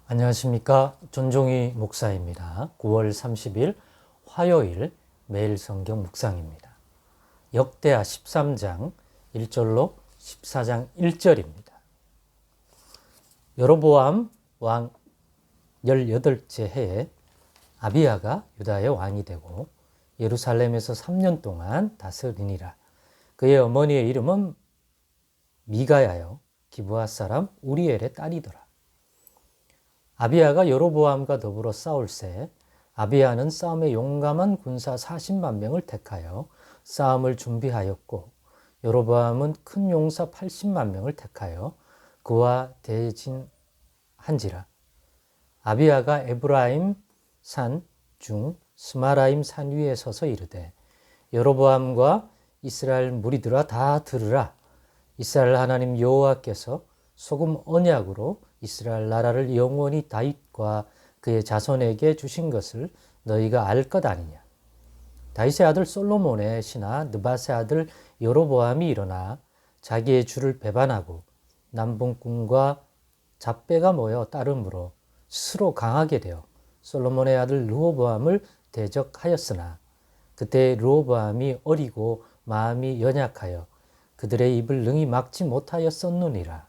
안녕하십니까. 존종희 목사입니다. 9월 30일 화요일 매일 성경 묵상입니다. 역대하 13장 1절로 14장 1절입니다. 여로보암 왕 18째 해에 아비야가 유다의 왕이 되고 예루살렘에서 3년 동안 다스리니라. 그의 어머니의 이름은 미가야요 기브아 사람 우리엘의 딸이더라. 아비야가 여로보암과 더불어 싸울새 아비야는 싸움에 용감한 군사 40만 명을 택하여 싸움을 준비하였고 여로보암은 큰 용사 80만 명을 택하여 그와 대진한지라. 아비야가 에브라임 산 중 스마라임 산 위에 서서 이르되 여로보암과 이스라엘 무리들아 다 들으라. 이스라엘 하나님 여호와께서 소금 언약으로 이스라엘 나라를 영원히 다윗과 그의 자손에게 주신 것을 너희가 알 것 아니냐. 다윗의 아들 솔로몬의 신하 느밧의 아들 여로보암이 일어나 자기의 주를 배반하고 남봉꾼과 잡배가 모여 따름으로 스스로 강하게 되어 솔로몬의 아들 르호보암을 대적하였으나 그때 르호보암이 어리고 마음이 연약하여 그들의 입을 능히 막지 못하였었느니라.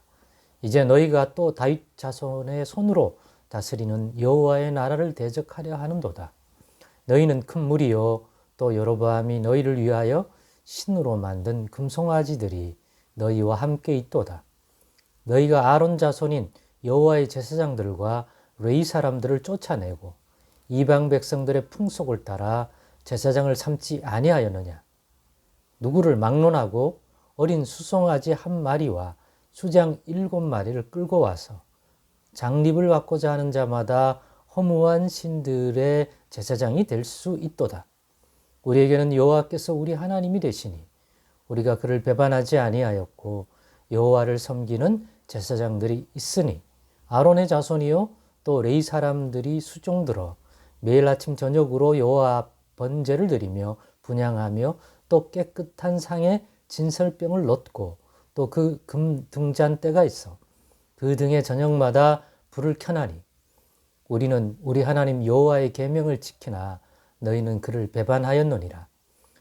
이제 너희가 또 다윗 자손의 손으로 다스리는 여호와의 나라를 대적하려 하는도다. 너희는 큰 무리요 또 여로보암이 너희를 위하여 신으로 만든 금송아지들이 너희와 함께 있도다. 너희가 아론 자손인 여호와의 제사장들과 레위 사람들을 쫓아내고 이방 백성들의 풍속을 따라 제사장을 삼지 아니하였느냐. 누구를 막론하고 어린 수송아지 한 마리와 수장 7마리를 끌고 와서 장립을 받고자 하는 자마다 허무한 신들의 제사장이 될 수 있도다. 우리에게는 여호와께서 우리 하나님이 되시니 우리가 그를 배반하지 아니하였고 여호와를 섬기는 제사장들이 있으니 아론의 자손이요 또 레위 사람들이 수종들어 매일 아침 저녁으로 여호와 앞 번제를 드리며 분향하며 또 깨끗한 상에 진설병을 넣고 또 그 금 등잔대가 있어 그 등에 저녁마다 불을 켜나니 우리는 우리 하나님 여호와의 계명을 지키나 너희는 그를 배반하였느니라.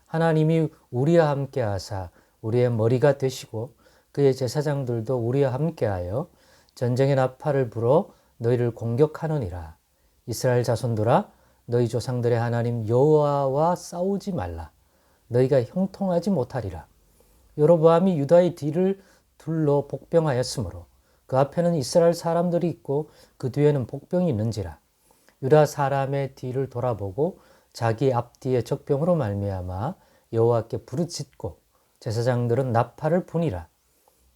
하나님이 우리와 함께 하사 우리의 머리가 되시고 그의 제사장들도 우리와 함께하여 전쟁의 나팔을 불어 너희를 공격하느니라. 이스라엘 자손들아 너희 조상들의 하나님 여호와와 싸우지 말라. 너희가 형통하지 못하리라. 여로보암이 유다의 뒤를 둘러 복병하였으므로 그 앞에는 이스라엘 사람들이 있고 그 뒤에는 복병이 있는지라. 유다 사람의 뒤를 돌아보고 자기 앞뒤에 적병으로 말미암아 여호와께 부르짖고 제사장들은 나팔을 부니라.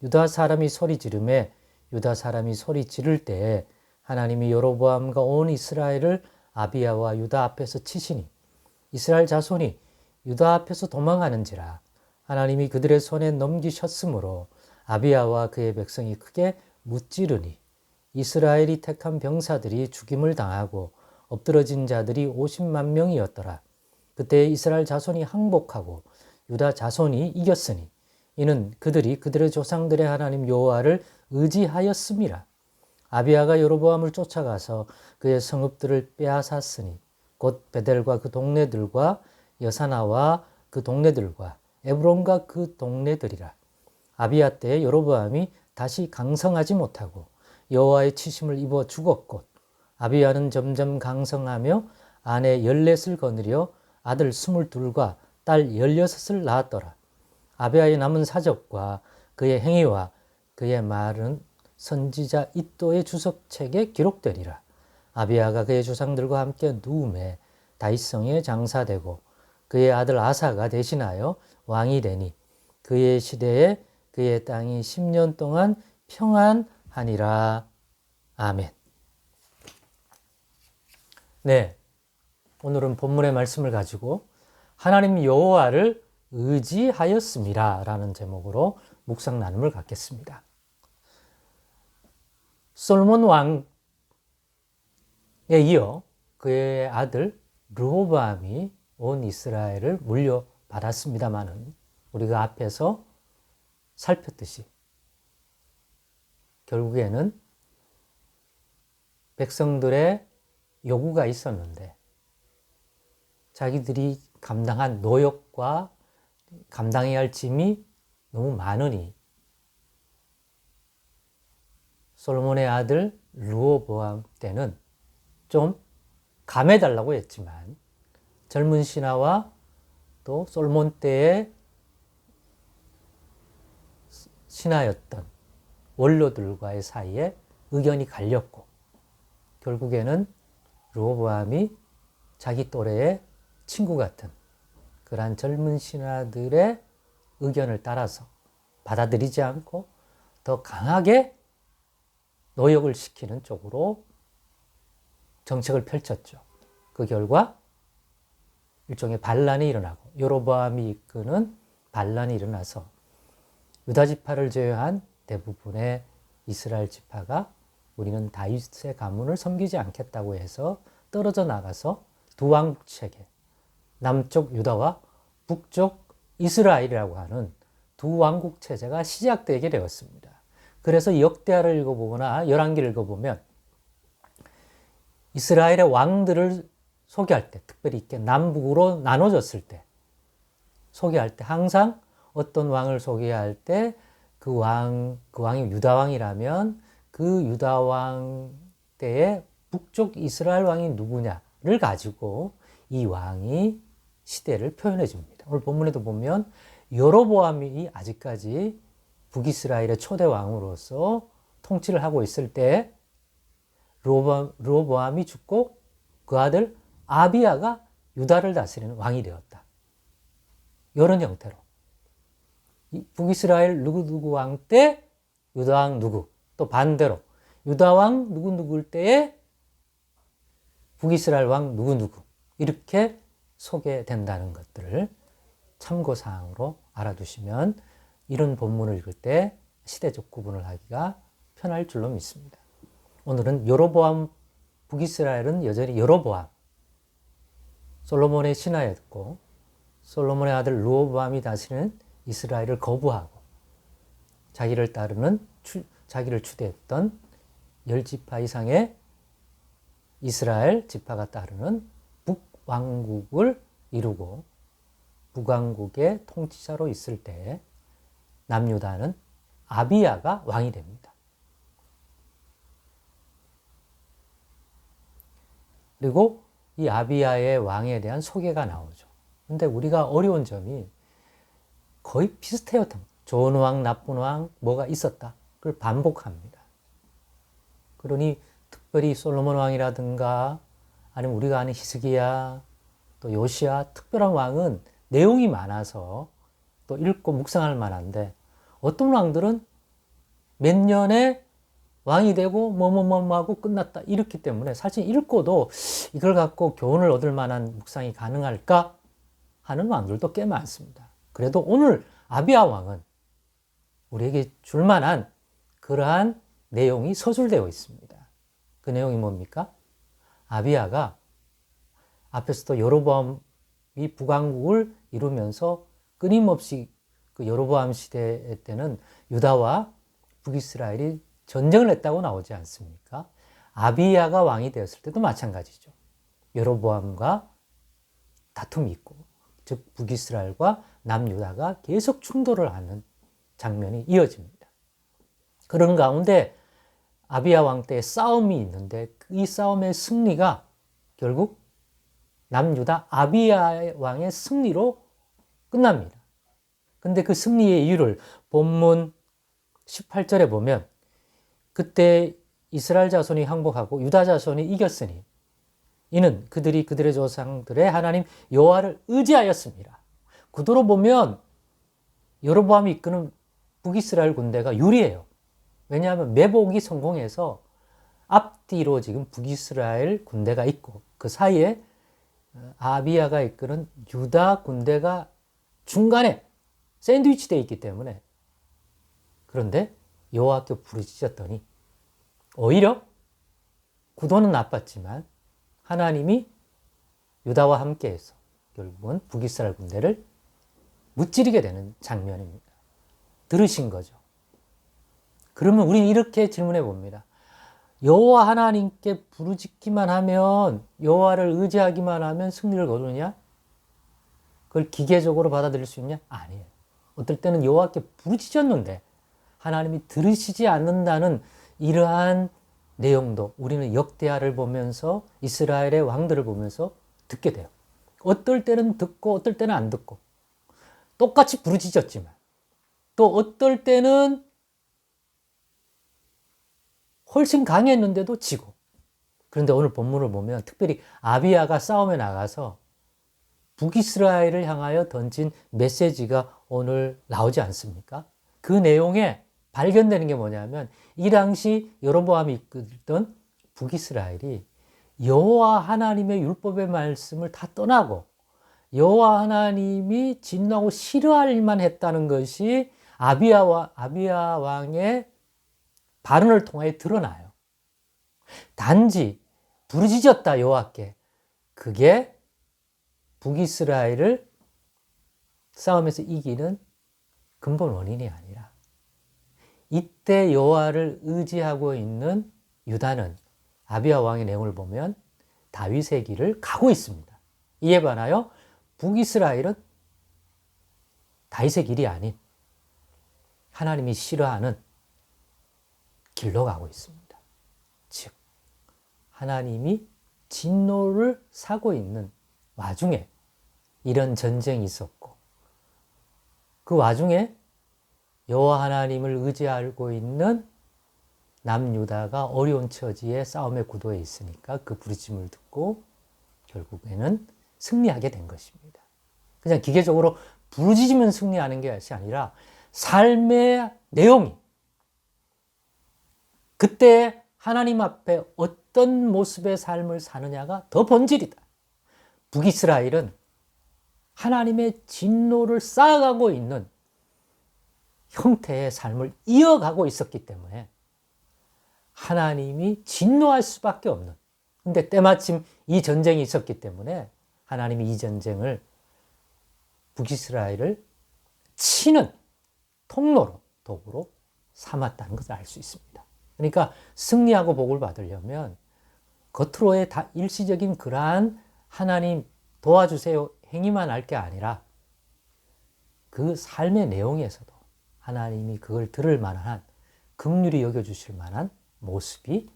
유다 사람이 소리 지르매 유다 사람이 소리 지를 때에 하나님이 여로보암과 온 이스라엘을 아비야와 유다 앞에서 치시니 이스라엘 자손이 유다 앞에서 도망하는지라. 하나님이 그들의 손에 넘기셨으므로 아비야와 그의 백성이 크게 무찌르니 이스라엘이 택한 병사들이 죽임을 당하고 엎드러진 자들이 50만 명이었더라. 그때 이스라엘 자손이 항복하고 유다 자손이 이겼으니 이는 그들이 그들의 조상들의 하나님 여호와를 의지하였음이라. 아비야가 여로보암을 쫓아가서 그의 성읍들을 빼앗았으니 곧 베델과 그 동네들과 여사나와 그 동네들과 에브론과 그 동네들이라. 아비야 때에 여로보암이 다시 강성하지 못하고 여호와의 치심을 입어 죽었고 아비야는 점점 강성하며 아내 14을 거느려 아들 22과 딸 16을 낳았더라. 아비야의 남은 사적과 그의 행위와 그의 말은 선지자 이도의 주석책에 기록되리라. 아비야가 그의 조상들과 함께 누움에 다윗성에 장사되고 그의 아들 아사가 대신하여 왕이 되니 그의 시대에 그의 땅이 10년 동안 평안하니라. 아멘. 네, 오늘은 본문의 말씀을 가지고 하나님 여호와를 의지하였습니다 라는 제목으로 묵상 나눔을 갖겠습니다. 솔로몬 왕에 이어 그의 아들 르호보암이 온 이스라엘을 물려받았습니다마는 우리가 앞에서 살폈듯이 결국에는 백성들의 요구가 있었는데 자기들이 감당한 노역과 감당해야 할 짐이 너무 많으니 솔로몬의 아들 르호보암 때는 좀 감해달라고 했지만 젊은 신하와 또 솔로몬 때의 신하였던 원로들과의 사이에 의견이 갈렸고 결국에는 르호보암이 자기 또래의 친구 같은 그러한 젊은 신하들의 의견을 따라서 받아들이지 않고 더 강하게 노역을 시키는 쪽으로 정책을 펼쳤죠. 그 결과 일종의 반란이 일어나고 여로보암이 이끄는 반란이 일어나서 유다 지파를 제외한 대부분의 이스라엘 지파가 우리는 다윗의 가문을 섬기지 않겠다고 해서 떨어져 나가서 두 왕국 체계, 남쪽 유다와 북쪽 이스라엘이라고 하는 두 왕국 체제가 시작되게 되었습니다. 그래서 역대하를 읽어보거나 열왕기를 읽어보면 이스라엘의 왕들을 소개할 때, 특별히 이렇게 남북으로 나눠졌을 때 소개할 때 항상 어떤 왕을 소개할 때 그 왕이 유다왕이라면 그 유다왕 때의 북쪽 이스라엘 왕이 누구냐를 가지고 이 왕이 시대를 표현해 줍니다. 오늘 본문에도 보면 여로보암이 아직까지 북이스라엘의 초대 왕으로서 통치를 하고 있을 때 르호보암이 죽고 그 아들 아비야가 유다를 다스리는 왕이 되었다. 이런 형태로 북이스라엘 누구누구 왕 때 유다 왕 누구, 또 반대로 유다 왕 누구누구일 때에 북이스라엘 왕 누구누구 이렇게 소개된다는 것들을 참고사항으로 알아두시면 이런 본문을 읽을 때 시대적 구분을 하기가 편할 줄로 믿습니다. 오늘은 여로보암, 북이스라엘은 여전히 여로보암, 솔로몬의 신하였고 솔로몬의 아들 르호보암이 다스리는 이스라엘을 거부하고 자기를 추대했던 10지파 이상의 이스라엘 지파가 따르는 북왕국을 이루고 북왕국의 통치자로 있을 때 남유다는 아비야가 왕이 됩니다. 그리고 이 아비야의 왕에 대한 소개가 나오죠. 근데 우리가 어려운 점이 거의 비슷해요. 좋은 왕, 나쁜 왕, 뭐가 있었다. 그걸 반복합니다. 그러니 특별히 솔로몬 왕이라든가 아니면 우리가 아는 히스기야, 또 요시야, 특별한 왕은 내용이 많아서 또 읽고 묵상할 만한데 어떤 왕들은 몇 년에 왕이 되고 뭐하고 끝났다 이렇기 때문에 사실 읽고도 이걸 갖고 교훈을 얻을 만한 묵상이 가능할까 하는 왕들도 꽤 많습니다. 그래도 오늘 아비야 왕은 우리에게 줄 만한 그러한 내용이 서술되어 있습니다. 그 내용이 뭡니까? 아비야가 앞에서도 여로보암이 북왕국을 이루면서 끊임없이 그 여로보암 시대 때는 유다와 북이스라엘이 전쟁을 했다고 나오지 않습니까? 아비야가 왕이 되었을 때도 마찬가지죠. 여로보암과 다툼이 있고 즉 북이스라엘과 남유다가 계속 충돌을 하는 장면이 이어집니다. 그런 가운데 아비야 왕 때의 싸움이 있는데 이 싸움의 승리가 결국 남유다 아비야 왕의 승리로 끝납니다. 근데 그 승리의 이유를 본문 18절에 보면 그때 이스라엘 자손이 항복하고 유다 자손이 이겼으니 이는 그들이 그들의 조상들의 하나님 여호와를 의지하였습니다. 구도로 보면 여로보암이 이끄는 북이스라엘 군대가 유리해요. 왜냐하면 매복이 성공해서 앞뒤로 지금 북이스라엘 군대가 있고 그 사이에 아비야가 이끄는 유다 군대가 중간에 샌드위치 되어 있기 때문에 그런데 여호와께 부르짖었더니 오히려 구도는 나빴지만 하나님이 유다와 함께해서 결국은 북이스라엘 군대를 무찌르게 되는 장면입니다. 들으신 거죠. 그러면 우리는 이렇게 질문해 봅니다. 여호와 하나님께 부르짖기만 하면, 여호와를 의지하기만 하면 승리를 거두느냐? 그걸 기계적으로 받아들일 수 있냐? 아니에요. 어떨 때는 여호와께 부르짖었는데 하나님이 들으시지 않는다는 이러한 내용도 우리는 역대하를 보면서 이스라엘의 왕들을 보면서 듣게 돼요. 어떨 때는 듣고 어떨 때는 안 듣고, 똑같이 부르짖었지만 또 어떨 때는 훨씬 강했는데도 지고. 그런데 오늘 본문을 보면 특별히 아비야가 싸움에 나가서 북이스라엘을 향하여 던진 메시지가 오늘 나오지 않습니까? 그 내용에 발견되는 게 뭐냐면, 이 당시 여로보암이 이끌던 북이스라엘이 여호와 하나님의 율법의 말씀을 다 떠나고 여호와 하나님이 진노하고 싫어할 일만 했다는 것이 아비야 왕의 발언을 통하여 드러나요. 단지 부르짖었다 여호와께, 그게 북이스라엘을 싸움에서 이기는 근본 원인이 아니라, 이때 여호와를 의지하고 있는 유다는 아비야 왕의 내용을 보면 다윗의 길을 가고 있습니다. 이에 반하여 북이스라엘은 다윗의 길이 아닌 하나님이 싫어하는 길로 가고 있습니다. 즉 하나님이 진노를 사고 있는 와중에 이런 전쟁이 있었고, 그 와중에 여호와 하나님을 의지하고 있는 남유다가 어려운 처지에 싸움의 구도에 있으니까 그 부르짖음을 듣고 결국에는 승리하게 된 것입니다. 그냥 기계적으로 부르짖으면 승리하는 것이 아니라 삶의 내용이 그때 하나님 앞에 어떤 모습의 삶을 사느냐가 더 본질이다. 북이스라엘은 하나님의 진노를 쌓아가고 있는 형태의 삶을 이어가고 있었기 때문에 하나님이 진노할 수밖에 없는, 근데 때마침 이 전쟁이 있었기 때문에 하나님이 이 전쟁을, 북이스라엘을 치는 통로로, 도구로 삼았다는 것을 알 수 있습니다. 그러니까 승리하고 복을 받으려면 겉으로의 다 일시적인 그러한 하나님 도와주세요 행위만 할 게 아니라 그 삶의 내용에서도 하나님이 그걸 들을 만한, 긍휼히 여겨주실 만한 모습이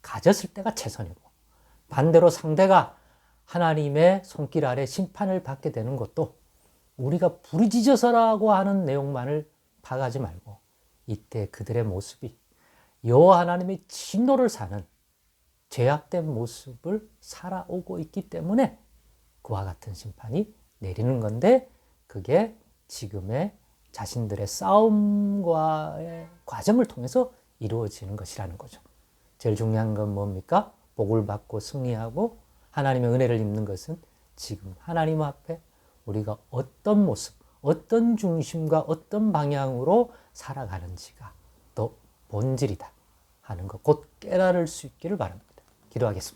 가졌을 때가 최선이고, 반대로 상대가 하나님의 손길 아래 심판을 받게 되는 것도 우리가 부르짖어서라고 하는 내용만을 파가지 말고 이때 그들의 모습이 여호와 하나님의 진노를 사는 죄악된 모습을 살아오고 있기 때문에 그와 같은 심판이 내리는 건데, 그게 지금의 자신들의 싸움과의 과정을 통해서 이루어지는 것이라는 거죠. 제일 중요한 건 뭡니까? 복을 받고 승리하고 하나님의 은혜를 입는 것은 지금 하나님 앞에 우리가 어떤 모습, 어떤 중심과 어떤 방향으로 살아가는지가 또 본질이다 하는 것, 곧 깨달을 수 있기를 바랍니다. 기도하겠습니다.